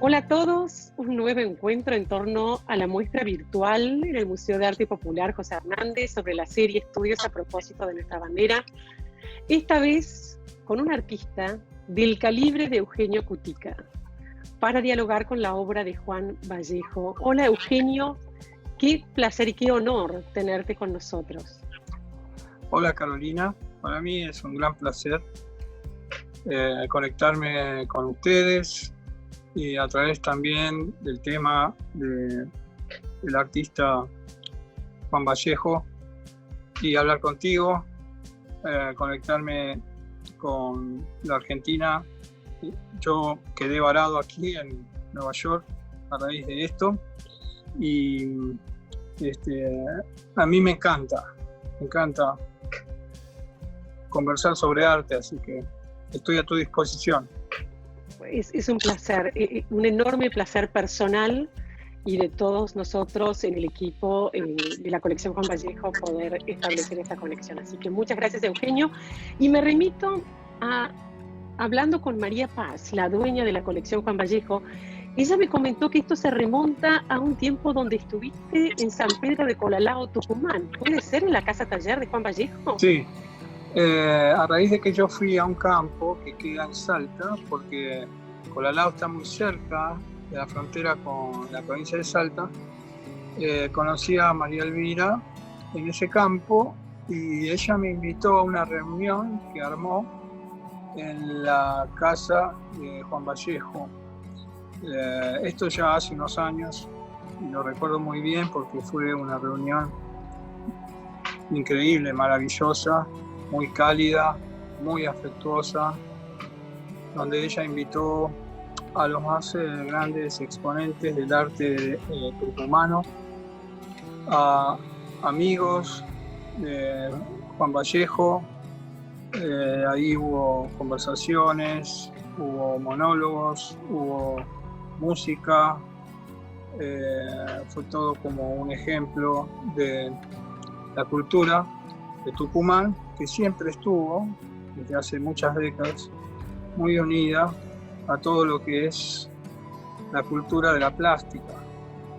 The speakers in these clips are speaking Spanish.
Hola a todos, un nuevo encuentro en torno a la muestra virtual en el Museo de Arte Popular José Hernández sobre la serie Estudios a propósito de nuestra bandera, esta vez con un artista del calibre de Eugenio Cutica, para dialogar con la obra de Juan Vallejo. Hola Eugenio, qué placer y qué honor tenerte con nosotros. Hola Carolina, para mí es un gran placer conectarme con ustedes y a través también del tema del artista Juan Vallejo y hablar contigo, conectarme con la Argentina. Yo quedé varado aquí en Nueva York a raíz de esto y a mí me encanta conversar sobre arte, así que estoy a tu disposición. Es un placer, un enorme placer personal y de todos nosotros en el equipo de la colección Juan Vallejo poder establecer esta conexión. Así que muchas gracias, Eugenio. Y me remito a, hablando con María Paz, la dueña de la colección Juan Vallejo, ella me comentó que esto se remonta a un tiempo donde estuviste en San Pedro de Colalao, Tucumán. ¿Puede ser en la casa taller de Juan Vallejo? Sí. A raíz de que yo fui a un campo que queda en Salta, porque Colalao está muy cerca de la frontera con la provincia de Salta, conocí a María Elvira en ese campo y ella me invitó a una reunión que armó en la casa de Juan Vallejo. Esto ya hace unos años y lo recuerdo muy bien porque fue una reunión increíble, maravillosa, muy cálida, muy afectuosa, donde ella invitó a los más grandes exponentes del arte tucumano, a amigos de Juan Vallejo. Ahí hubo conversaciones, hubo monólogos, hubo música, fue todo como un ejemplo de la cultura de Tucumán, que siempre estuvo, desde hace muchas décadas, muy unida a todo lo que es la cultura de la plástica,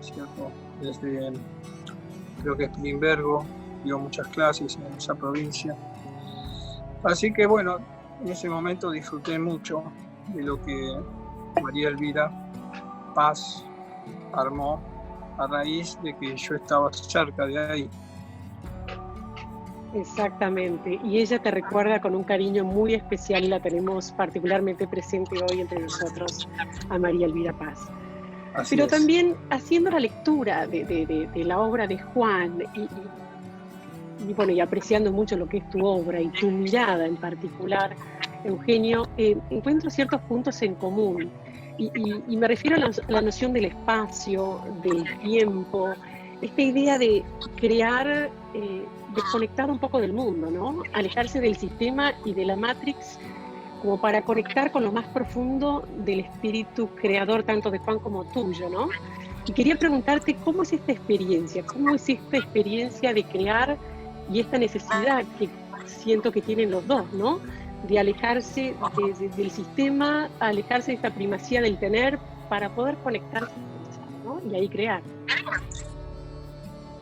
¿cierto? Desde, creo que Spilimbergo dio muchas clases en esa provincia. Así que bueno, en ese momento disfruté mucho de lo que María Elvira Paz armó a raíz de que yo estaba cerca de ahí. Exactamente, y ella te recuerda con un cariño muy especial y la tenemos particularmente presente hoy entre nosotros, a María Elvira Paz. Así Pero es. también haciendo la lectura de la obra de Juan y bueno, y apreciando mucho lo que es tu obra y tu mirada en particular, Eugenio, encuentro ciertos puntos en común y me refiero a la noción del espacio, del tiempo, esta idea de crear, desconectar un poco del mundo, ¿no? Alejarse del sistema y de la Matrix como para conectar con lo más profundo del espíritu creador, tanto de Juan como tuyo, ¿no? Y quería preguntarte, ¿cómo es esta experiencia? ¿Cómo es esta experiencia de crear y esta necesidad que siento que tienen los dos, ¿no? De alejarse del sistema, alejarse de esta primacía del tener para poder conectarse, ¿no? Y ahí crear.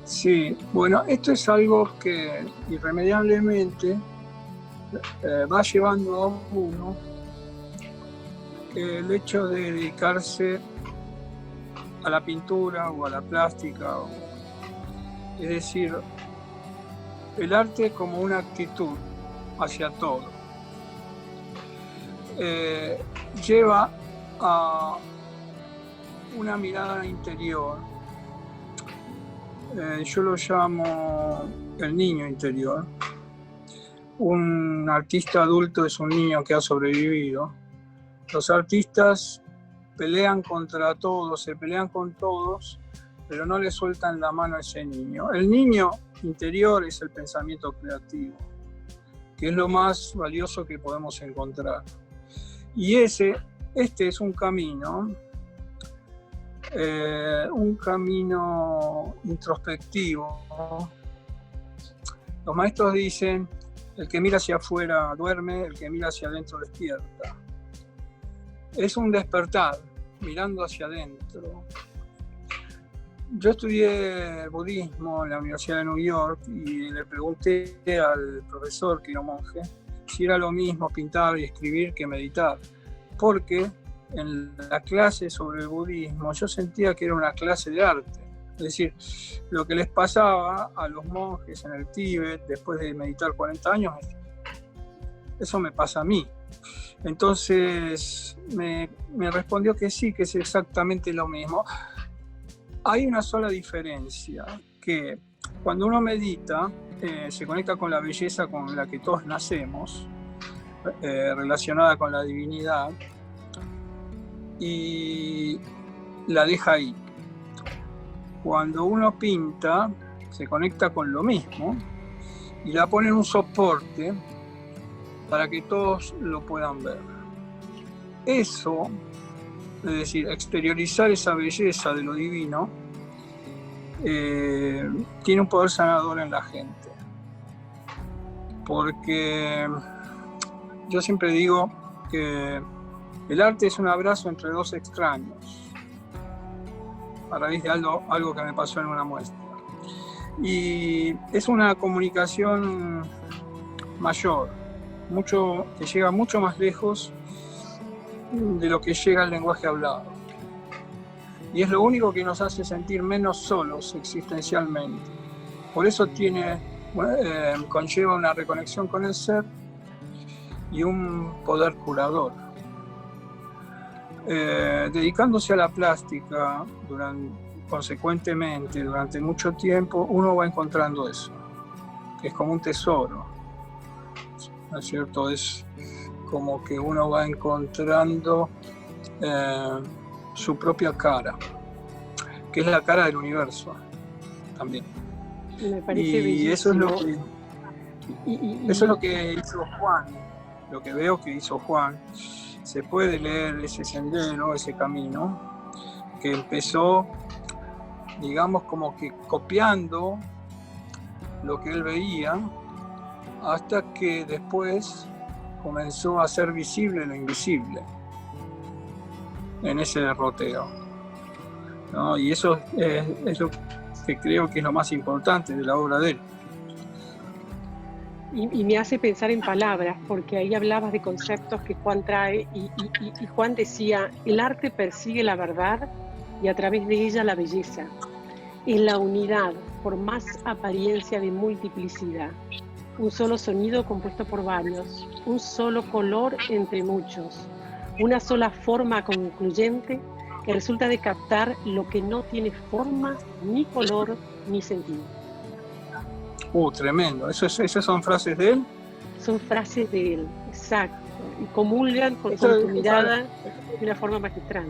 Sí, bueno, esto es algo que irremediablemente va llevando a uno el hecho de dedicarse a la pintura o a la plástica, es decir, el arte como una actitud hacia todo. Lleva a una mirada interior. Yo lo llamo el niño interior. Un artista adulto es un niño que ha sobrevivido. Los artistas pelean contra todos, se pelean con todos, pero no le sueltan la mano a ese niño. El niño interior es el pensamiento creativo, que es lo más valioso que podemos encontrar. Y este es un camino introspectivo. Los maestros dicen, el que mira hacia afuera duerme, el que mira hacia adentro despierta. Es un despertar, mirando hacia adentro. Yo estudié budismo en la Universidad de New York y le pregunté al profesor, que era monje, si era lo mismo pintar y escribir que meditar, porque en la clase sobre el budismo yo sentía que era una clase de arte. Es decir, lo que les pasaba a los monjes en el Tíbet después de meditar 40 años, eso me pasa a mí. Entonces me respondió que sí, que es exactamente lo mismo. Hay una sola diferencia, que cuando uno medita, se conecta con la belleza con la que todos nacemos, relacionada con la divinidad, y la deja ahí. Cuando uno pinta, se conecta con lo mismo y la pone en un soporte para que todos lo puedan ver. Eso, es decir, exteriorizar esa belleza de lo divino, tiene un poder sanador en la gente. Porque yo siempre digo que el arte es un abrazo entre dos extraños, a raíz de algo que me pasó en una muestra. Y es una comunicación mayor, que llega mucho más lejos de lo que llega el lenguaje hablado. Y es lo único que nos hace sentir menos solos existencialmente. Por eso conlleva una reconexión con el ser y un poder curador. Dedicándose a la plástica consecuentemente durante mucho tiempo, uno va encontrando eso, que es como un tesoro, ¿no es cierto? Es como que uno va encontrando su propia cara, que es la cara del universo también. Me parece y bellísimo. Eso es lo que hizo Juan, lo que veo que hizo Juan. Se puede leer ese sendero, ese camino, que empezó, digamos, como que copiando lo que él veía, hasta que después comenzó a ser visible lo invisible en ese derroteo, ¿no? Y eso es lo que creo que es lo más importante de la obra de él. Y me hace pensar en palabras, porque ahí hablabas de conceptos que Juan trae y Juan decía, el arte persigue la verdad y a través de ella la belleza. Es la unidad, por más apariencia de multiplicidad. Un solo sonido compuesto por varios, un solo color entre muchos, una sola forma concluyente que resulta de captar lo que no tiene forma, ni color, ni sentido. Tremendo. ¿Esas son frases de él? Son frases de él, exacto. Y comulgan con tu mirada de una forma magistral.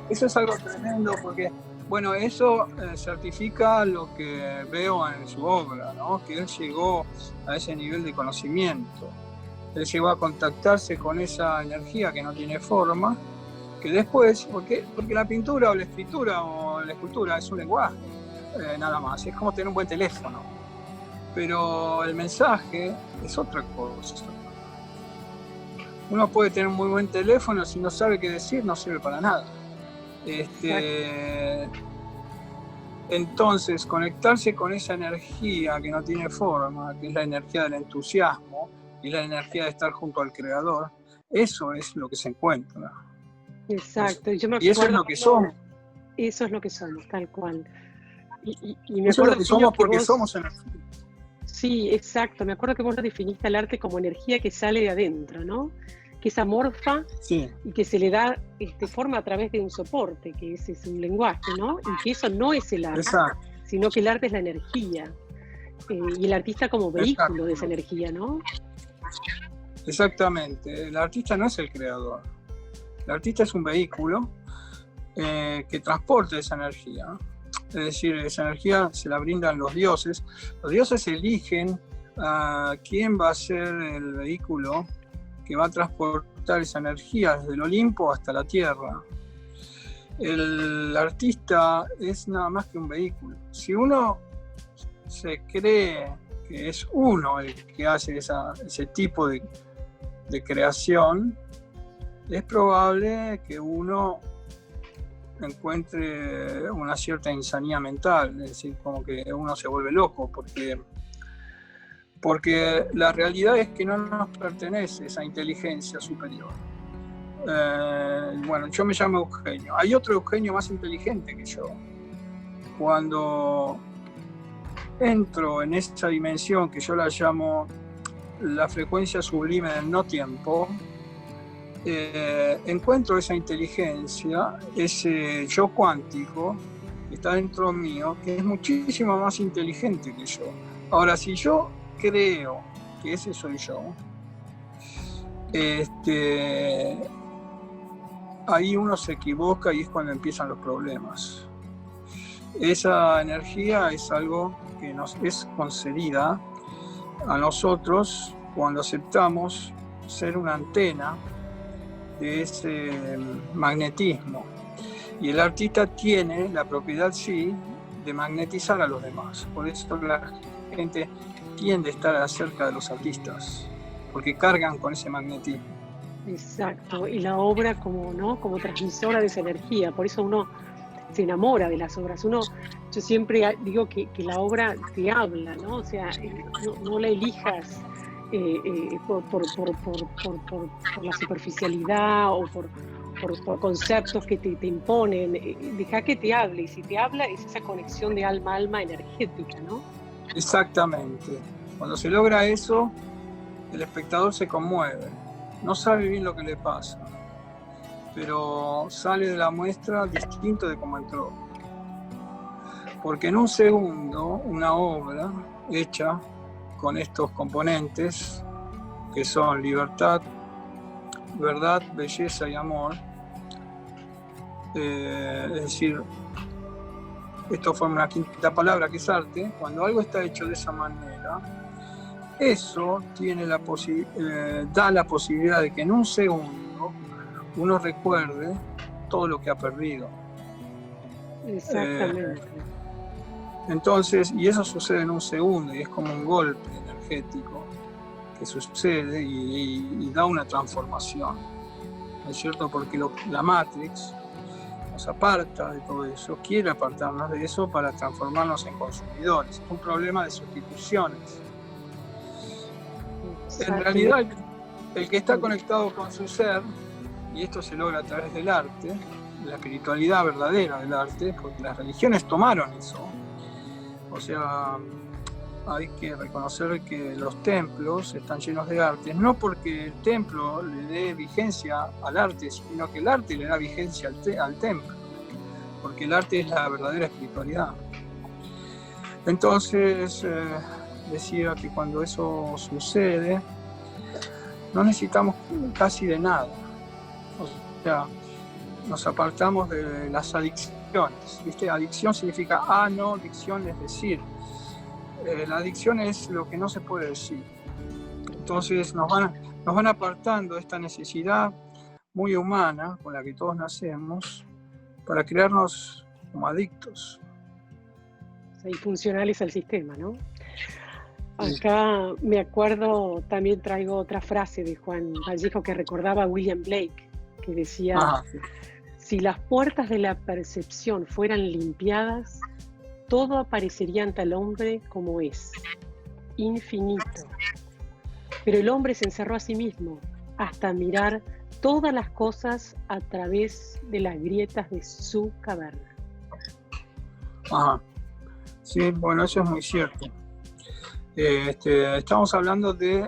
Eso es algo tremendo porque, bueno, eso certifica lo que veo en su obra, ¿no? Que él llegó a ese nivel de conocimiento. Él llegó a contactarse con esa energía que no tiene forma, que después, porque la pintura o la escritura o la escultura es un lenguaje, nada más. Es como tener un buen teléfono. Pero el mensaje es otra cosa. Uno puede tener un muy buen teléfono, si no sabe qué decir, no sirve para nada. Entonces, conectarse con esa energía que no tiene forma, que es la energía del entusiasmo y la energía de estar junto al Creador, eso es lo que se encuentra. Exacto. Y eso es lo que somos. Eso es lo que somos, tal cual. Y eso es lo que somos porque somos energía. Sí, exacto. Me acuerdo que vos lo definiste al arte como energía que sale de adentro, ¿no? Que es amorfa, sí, y que se le da forma a través de un soporte, que ese es un lenguaje, ¿no? Y que eso no es el arte, exacto, sino que el arte es la energía. Y el artista como vehículo, exacto, de esa energía, ¿no? Exactamente. El artista no es el creador. El artista es un vehículo que transporta esa energía. Es decir, esa energía se la brindan los dioses. Los dioses eligen a quién va a ser el vehículo que va a transportar esa energía desde el Olimpo hasta la Tierra. El artista es nada más que un vehículo. Si uno se cree que es uno el que hace ese tipo de creación, es probable que uno encuentre una cierta insanía mental, es decir, como que uno se vuelve loco, porque la realidad es que no nos pertenece esa inteligencia superior. Bueno, yo me llamo Eugenio. Hay otro Eugenio más inteligente que yo. Cuando entro en esa dimensión que yo la llamo la frecuencia sublime del no tiempo, encuentro esa inteligencia, ese yo cuántico que está dentro mío, que es muchísimo más inteligente que yo. Ahora, si yo creo que ese soy yo, ahí uno se equivoca y es cuando empiezan los problemas. Esa energía es algo que nos es concedida a nosotros cuando aceptamos ser una antena de ese magnetismo. Y el artista tiene la propiedad, sí, de magnetizar a los demás. Por eso la gente tiende a estar cerca de los artistas, porque cargan con ese magnetismo. Exacto, y la obra como transmisora de esa energía, por eso uno se enamora de las obras. Yo siempre digo que la obra te habla, ¿no? O sea, no la elijas por la superficialidad o por conceptos que te imponen. Deja que te hable, y si te habla es esa conexión de alma a alma energética, ¿no? Exactamente. Cuando se logra eso, el espectador se conmueve. No sabe bien lo que le pasa, pero sale de la muestra distinto de cómo entró. Porque en un segundo, una obra hecha con estos componentes, que son libertad, verdad, belleza y amor, es decir, esto forma una quinta palabra que es arte. Cuando algo está hecho de esa manera, eso tiene da la posibilidad de que en un segundo uno recuerde todo lo que ha perdido. Exactamente. Entonces, y eso sucede en un segundo, y es como un golpe energético que sucede y da una transformación, ¿no es cierto? Porque la Matrix nos aparta de todo eso, quiere apartarnos de eso para transformarnos en consumidores. Es un problema de sustituciones. En realidad, el que está conectado con su ser, y esto se logra a través del arte, la espiritualidad verdadera del arte, porque las religiones tomaron eso. O sea, hay que reconocer que los templos están llenos de arte, no porque el templo le dé vigencia al arte, sino que el arte le da vigencia al templo, porque el arte es la verdadera espiritualidad. Entonces, decía que cuando eso sucede, no necesitamos casi de nada. O sea, nos apartamos de las adicciones. ¿Viste? Adicción significa no, dicción es decir. La adicción es lo que no se puede decir. Entonces nos van apartando de esta necesidad muy humana con la que todos nacemos para crearnos como adictos. Y funcionales al sistema, ¿no? Acá me acuerdo, también traigo otra frase de Juan Vallejo que recordaba a William Blake, que decía, si las puertas de la percepción fueran limpiadas, todo aparecería ante el hombre como es, infinito. Pero el hombre se encerró a sí mismo hasta mirar todas las cosas a través de las grietas de su caverna. Ajá. Sí, bueno, eso es muy cierto. Estamos hablando de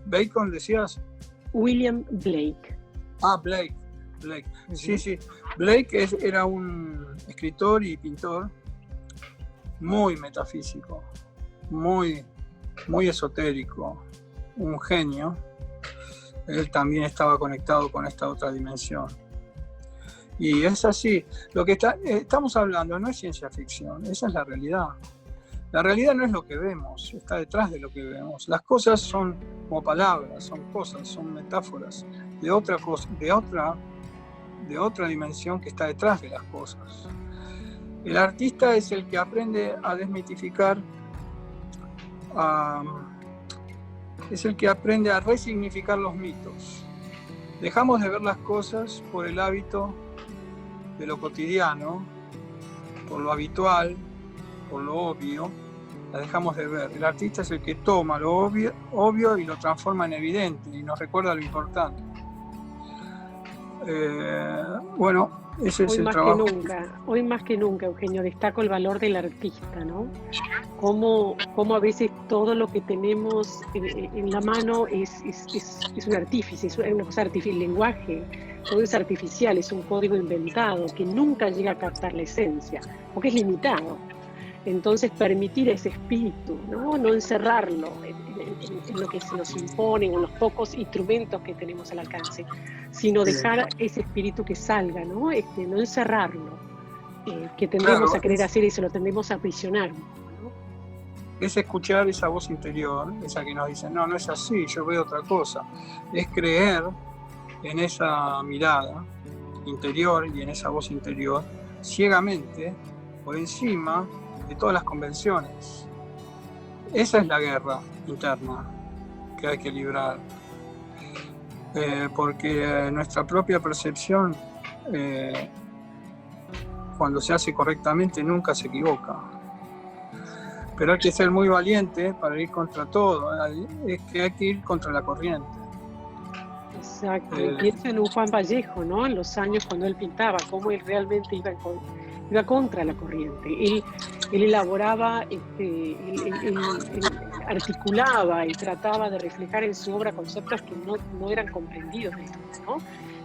Bacon, decías. William Blake. Blake. Sí. Blake era un escritor y pintor muy metafísico, muy esotérico, un genio. Él también estaba conectado con esta otra dimensión. Y es así. Lo que estamos hablando no es ciencia ficción, esa es la realidad. La realidad no es lo que vemos, está detrás de lo que vemos. Las cosas son como palabras, son cosas, son metáforas de otra cosa, de otra dimensión que está detrás de las cosas. El artista es el que aprende a desmitificar, es el que aprende a resignificar los mitos. Dejamos de ver las cosas por el hábito de lo cotidiano, por lo habitual, por lo obvio, la dejamos de ver. El artista es el que toma lo obvio y lo transforma en evidente y nos recuerda lo importante. Bueno, ese es el trabajo. Hoy más que nunca, Eugenio, destaco el valor del artista, ¿no? Cómo a veces todo lo que tenemos en la mano es un artífice, es una cosa artificial, el lenguaje, todo es artificial, es un código inventado que nunca llega a captar la esencia, porque es limitado. Entonces permitir ese espíritu, no encerrarlo en lo que se nos impone, en los pocos instrumentos que tenemos al alcance, sino dejar ese espíritu que salga, no encerrarlo, que tendemos a querer hacer y se lo tendemos a aprisionar. ¿No? Es escuchar esa voz interior, esa que nos dice, no es así, yo veo otra cosa. Es creer en esa mirada interior y en esa voz interior, ciegamente, por encima de todas las convenciones. Esa es la guerra interna que hay que librar, porque nuestra propia percepción, cuando se hace correctamente, nunca se equivoca. Pero hay que ser muy valiente para ir contra todo, es que hay que ir contra la corriente. Exacto, pienso en un Juan Vallejo, ¿no? En los años cuando él pintaba, cómo él realmente iba contra la corriente. Él elaboraba, él articulaba y trataba de reflejar en su obra conceptos que no eran comprendidos, ¿no?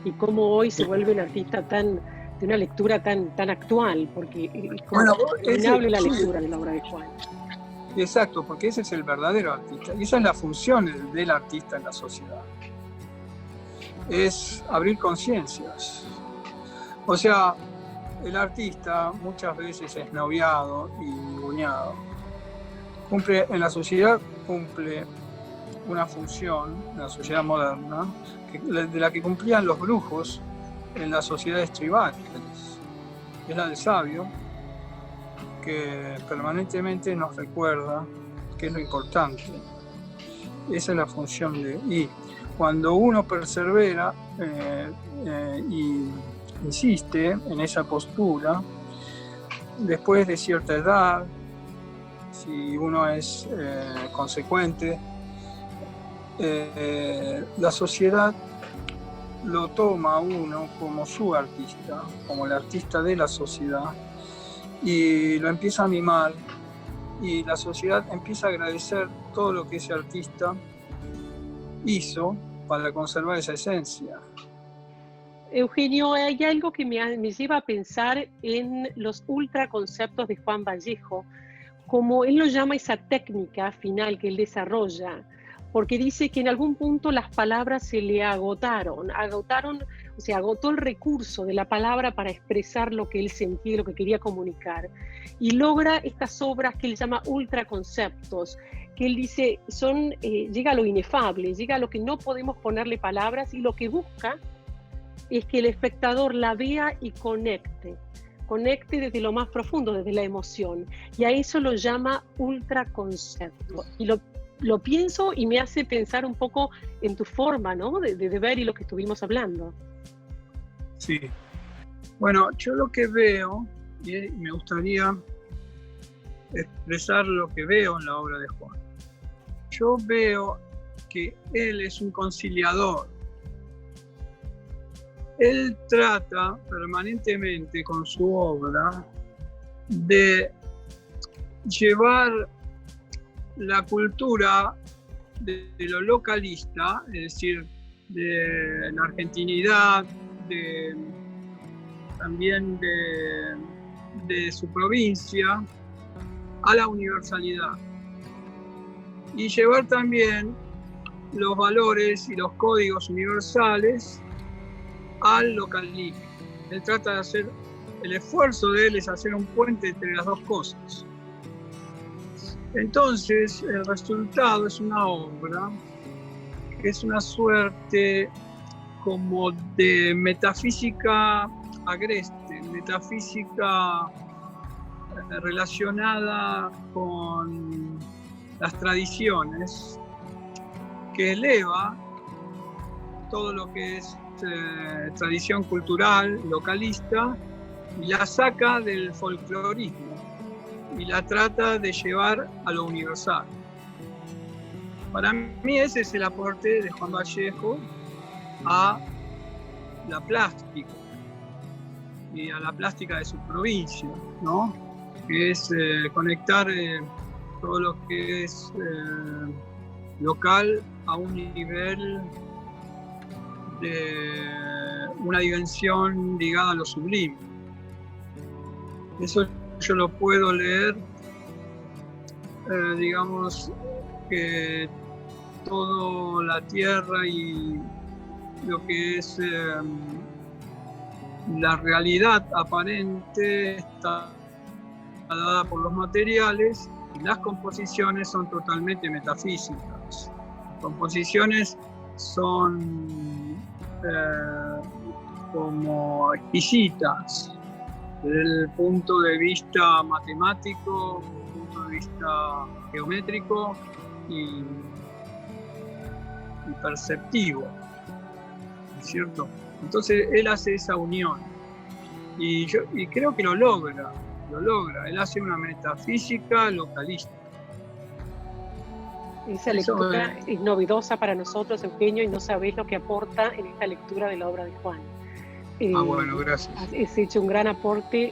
Y cómo hoy se vuelve un artista de una lectura tan actual, porque es como innable la lectura de la obra de Juan. Exacto, porque ese es el verdadero artista, y esa es la función del artista en la sociedad. Es abrir conciencias. O sea, el artista muchas veces es noviado y ninguneado. En la sociedad cumple una función, en la sociedad moderna, de la que cumplían los brujos en las sociedades tribales. Es la del sabio, que permanentemente nos recuerda qué es lo importante. Esa es la función y cuando uno persevera y insiste en esa postura, después de cierta edad, si uno es consecuente, la sociedad lo toma a uno como su artista, como el artista de la sociedad, y lo empieza a mimar, y la sociedad empieza a agradecer todo lo que ese artista hizo para conservar esa esencia. Eugenio, hay algo que me lleva a pensar en los ultraconceptos de Juan Vallejo, como él lo llama esa técnica final que él desarrolla, porque dice que en algún punto las palabras se le agotaron, o sea, agotó el recurso de la palabra para expresar lo que él sentía, lo que quería comunicar, y logra estas obras que él llama ultraconceptos, que él dice llega a lo inefable, llega a lo que no podemos ponerle palabras, y lo que busca es que el espectador la vea y conecte desde lo más profundo, desde la emoción, y a eso lo llama ultraconcepto. Y lo pienso y me hace pensar un poco en tu forma, ¿no? de ver y lo que estuvimos hablando. Sí. Bueno, yo lo que veo, y me gustaría expresar lo que veo en la obra de Juan. Yo veo que él es un conciliador. Él trata permanentemente con su obra de llevar la cultura de lo localista, es decir, de la argentinidad, también de su provincia, a la universalidad. Y llevar también los valores y los códigos universales al localismo. Él trata de hacer, el esfuerzo de él es hacer un puente entre las dos cosas. Entonces, el resultado es una obra que es una suerte como de metafísica agreste, metafísica relacionada con las tradiciones, que eleva todo lo que es tradición cultural localista y la saca del folclorismo y la trata de llevar a lo universal. Para mí ese es el aporte de Juan Vallejo a la plástica y a la plástica de su provincia, ¿no? Que es conectar todo lo que es local a un nivel de una dimensión ligada a lo sublime. Eso yo lo puedo leer, digamos, que toda la tierra y lo que es la realidad aparente está dada por los materiales y las composiciones son totalmente metafísicas. Las composiciones son como exquisitas desde el punto de vista matemático, desde el punto de vista geométrico y perceptivo, ¿no es cierto? Entonces él hace esa unión y creo que lo logra, él hace una metafísica localista. Esa lectura es novedosa para nosotros, Eugenio, y no sabés lo que aporta en esta lectura de la obra de Juan. Bueno, gracias. Has hecho un gran aporte,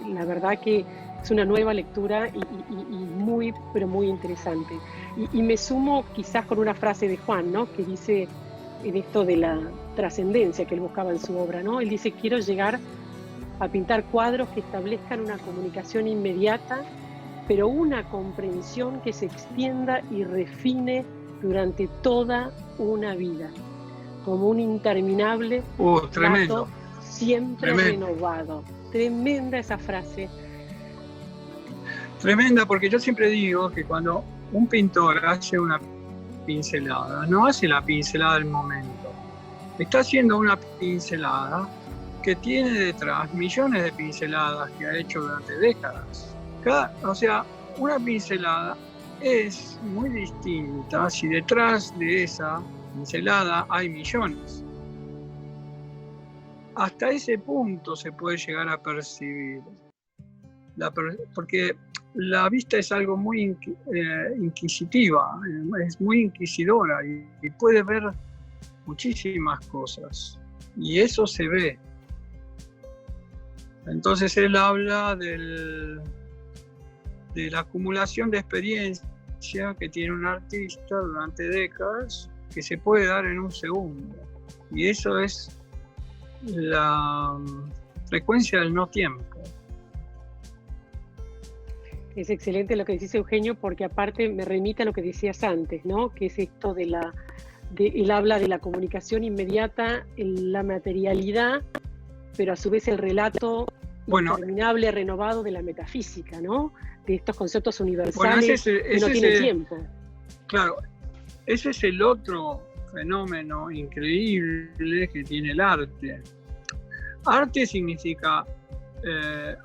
la verdad que es una nueva lectura y muy, pero muy interesante. Y me sumo quizás con una frase de Juan, ¿no? Que dice en esto de la trascendencia que él buscaba en su obra, ¿no? Él dice: quiero llegar a pintar cuadros que establezcan una comunicación inmediata, pero una comprensión que se extienda y refine durante toda una vida, como un interminable tremendo. Siempre tremendo. Renovado. Tremenda esa frase. Tremenda, porque yo siempre digo que cuando un pintor hace una pincelada, no hace la pincelada del momento, está haciendo una pincelada que tiene detrás millones de pinceladas que ha hecho durante décadas. O sea, una pincelada es muy distinta si detrás de esa pincelada hay millones. Hasta ese punto se puede llegar a percibir. Porque la vista es algo muy inquisitiva, es muy inquisidora y puede ver muchísimas cosas. Y eso se ve. Entonces él habla de la acumulación de experiencia que tiene un artista durante décadas, que se puede dar en un segundo. Y eso es la frecuencia del no tiempo. Es excelente lo que decís, Eugenio, porque aparte me remite a lo que decías antes, ¿no? Que es esto él habla de la comunicación inmediata, la materialidad, pero a su vez el relato interminable, renovado de la metafísica, ¿no? De estos conceptos universales que no tienen tiempo. Claro, ese es el otro fenómeno increíble que tiene el arte. Arte significa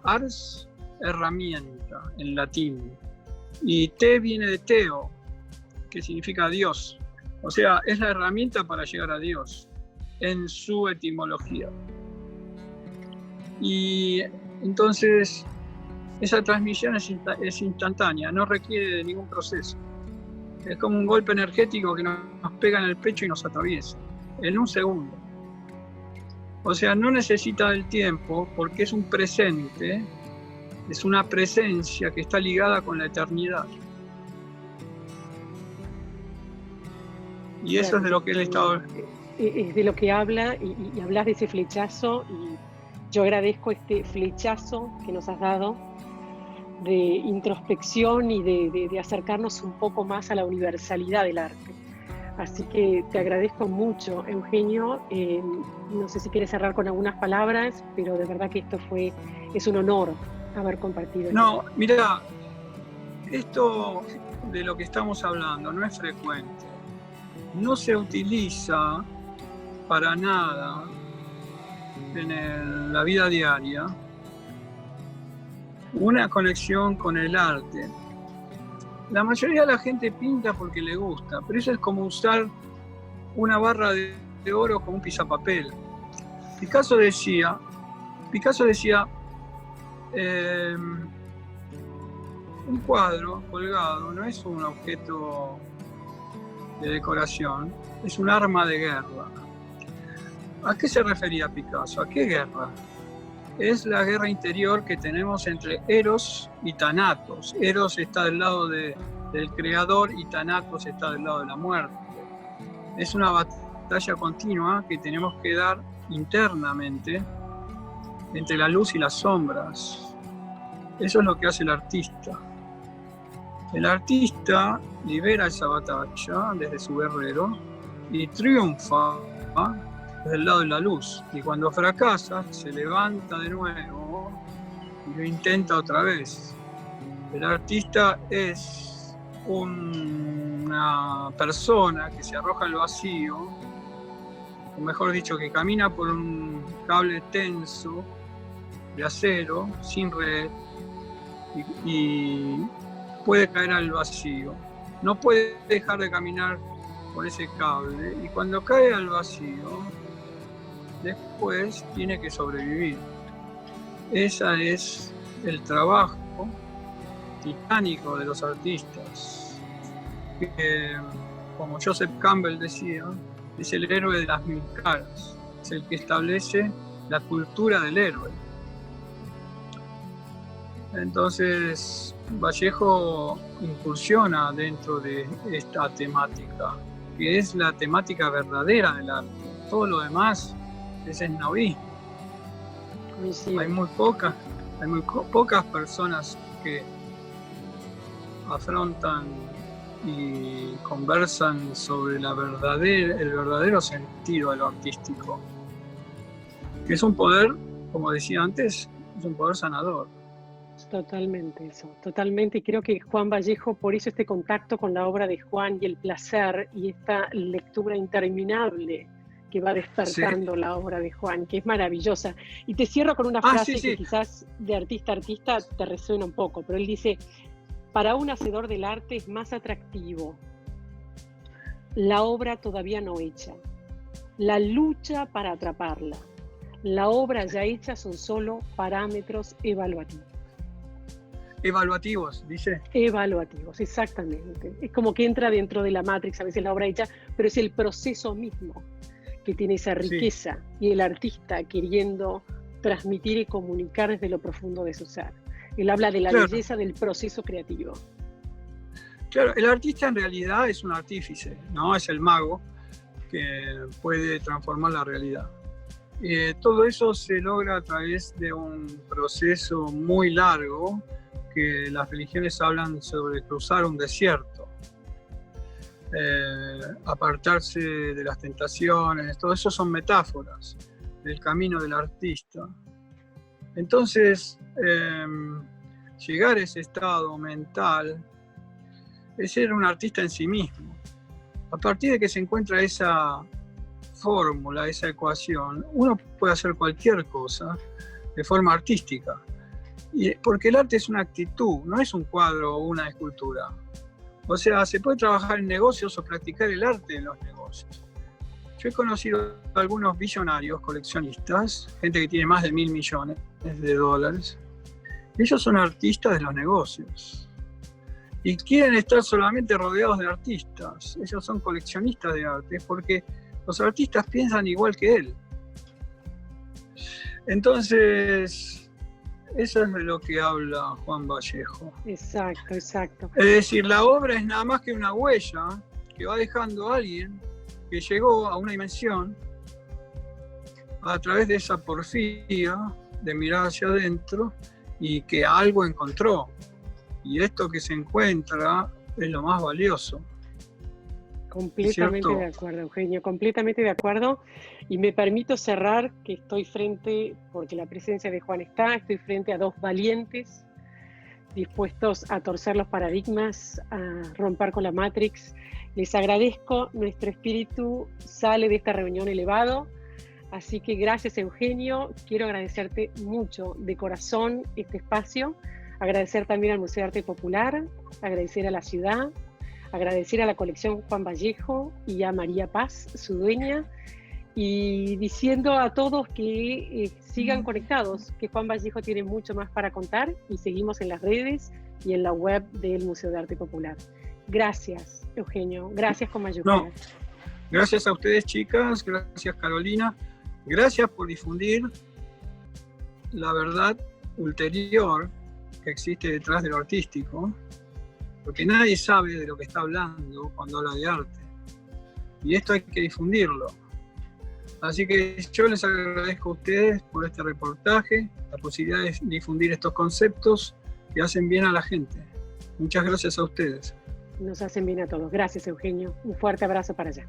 ars, herramienta en latín, y te viene de teo, que significa Dios. O sea, es la herramienta para llegar a Dios en su etimología. Y entonces esa transmisión es instantánea, no requiere de ningún proceso. Es como un golpe energético que nos pega en el pecho y nos atraviesa en un segundo. O sea, no necesita del tiempo porque es un presente, es una presencia que está ligada con la eternidad. Y eso es de lo que él estaba... Es de lo que habla y hablas de ese flechazo, y yo agradezco este flechazo que nos has dado de introspección y de acercarnos un poco más a la universalidad del arte. Así que te agradezco mucho, Eugenio. No sé si quieres cerrar con algunas palabras, pero de verdad que es un honor haber compartido. No, mira, esto de lo que estamos hablando no es frecuente. No se utiliza para nada en la vida diaria una conexión con el arte. La mayoría de la gente pinta porque le gusta, pero eso es como usar una barra de oro como un pisapapel. Picasso decía Picasso decía, un cuadro colgado no es un objeto de decoración, es un arma de guerra. ¿A qué se refería Picasso? ¿A qué guerra? Es la guerra interior que tenemos entre Eros y Thanatos. Eros está del lado del creador y Thanatos está del lado de la muerte. Es una batalla continua que tenemos que dar internamente entre la luz y las sombras. Eso es lo que hace el artista. El artista libera esa batalla desde su guerrero y triunfa desde el lado de la luz. Y cuando fracasa, se levanta de nuevo y lo intenta otra vez. El artista es una persona que se arroja al vacío, o mejor dicho, que camina por un cable tenso de acero, sin red, y puede caer al vacío. No puede dejar de caminar por ese cable, y cuando cae al vacío, después tiene que sobrevivir. Ese es el trabajo titánico de los artistas, que, como Joseph Campbell decía, es el héroe de las 1000 caras, es el que establece la cultura del héroe. Entonces, Vallejo incursiona dentro de esta temática, que es la temática verdadera del arte. Todo lo demás es esnovismo. Sí. Hay muy pocas personas que afrontan y conversan sobre el verdadero sentido de lo artístico, que es un poder, como decía antes, es un poder sanador. Totalmente eso, totalmente, y creo que Juan Vallejo, por eso este contacto con la obra de Juan y el placer y esta lectura interminable que va despertando la obra de Juan, que es maravillosa. Y te cierro con una frase que quizás de artista a artista te resuena un poco, pero él dice: para un hacedor del arte es más atractivo la obra todavía no hecha, la lucha para atraparla. La obra ya hecha son solo parámetros evaluativos. Evaluativos, dice. Evaluativos, exactamente. Es como que entra dentro de la Matrix, a veces la obra hecha, pero es el proceso mismo que tiene esa riqueza, y el artista queriendo transmitir y comunicar desde lo profundo de su ser. Él habla de la belleza del proceso creativo. Claro, el artista en realidad es un artífice, ¿no? Es el mago que puede transformar la realidad. Todo eso se logra a través de un proceso muy largo, que las religiones hablan sobre cruzar un desierto, apartarse de las tentaciones, todo eso son metáforas del camino del artista. Entonces, llegar a ese estado mental es ser un artista en sí mismo. A partir de que se encuentra esa fórmula, esa ecuación, uno puede hacer cualquier cosa de forma artística. Porque el arte es una actitud, no es un cuadro o una escultura. O sea, se puede trabajar en negocios o practicar el arte en los negocios. Yo he conocido a algunos billonarios coleccionistas, gente que tiene más de $1.000 millones. Ellos son artistas de los negocios. Y quieren estar solamente rodeados de artistas. Ellos son coleccionistas de arte porque los artistas piensan igual que él. Entonces, eso es de lo que habla Juan Vallejo. Exacto, exacto. Es decir, la obra es nada más que una huella que va dejando a alguien que llegó a una dimensión a través de esa porfía de mirar hacia adentro y que algo encontró. Y esto que se encuentra es lo más valioso. Completamente de acuerdo, Eugenio, completamente de acuerdo. Y me permito cerrar que estoy frente, porque la presencia de Juan estoy frente a dos valientes dispuestos a torcer los paradigmas, a romper con la Matrix. Les agradezco, nuestro espíritu sale de esta reunión elevado, así que gracias, Eugenio. Quiero agradecerte mucho de corazón este espacio, agradecer también al Museo de Arte Popular, agradecer a la ciudad, agradecer a la colección Juan Vallejo y a María Paz, su dueña, y diciendo a todos que sigan conectados, que Juan Vallejo tiene mucho más para contar y seguimos en las redes y en la web del Museo de Arte Popular. Gracias, Eugenio. Gracias con mayúsculas. No, gracias a ustedes, chicas. Gracias, Carolina. Gracias por difundir la verdad ulterior que existe detrás de lo artístico, porque nadie sabe de lo que está hablando cuando habla de arte. Y esto hay que difundirlo. Así que yo les agradezco a ustedes por este reportaje, la posibilidad de difundir estos conceptos que hacen bien a la gente. Muchas gracias a ustedes. Nos hacen bien a todos. Gracias, Eugenio. Un fuerte abrazo para allá.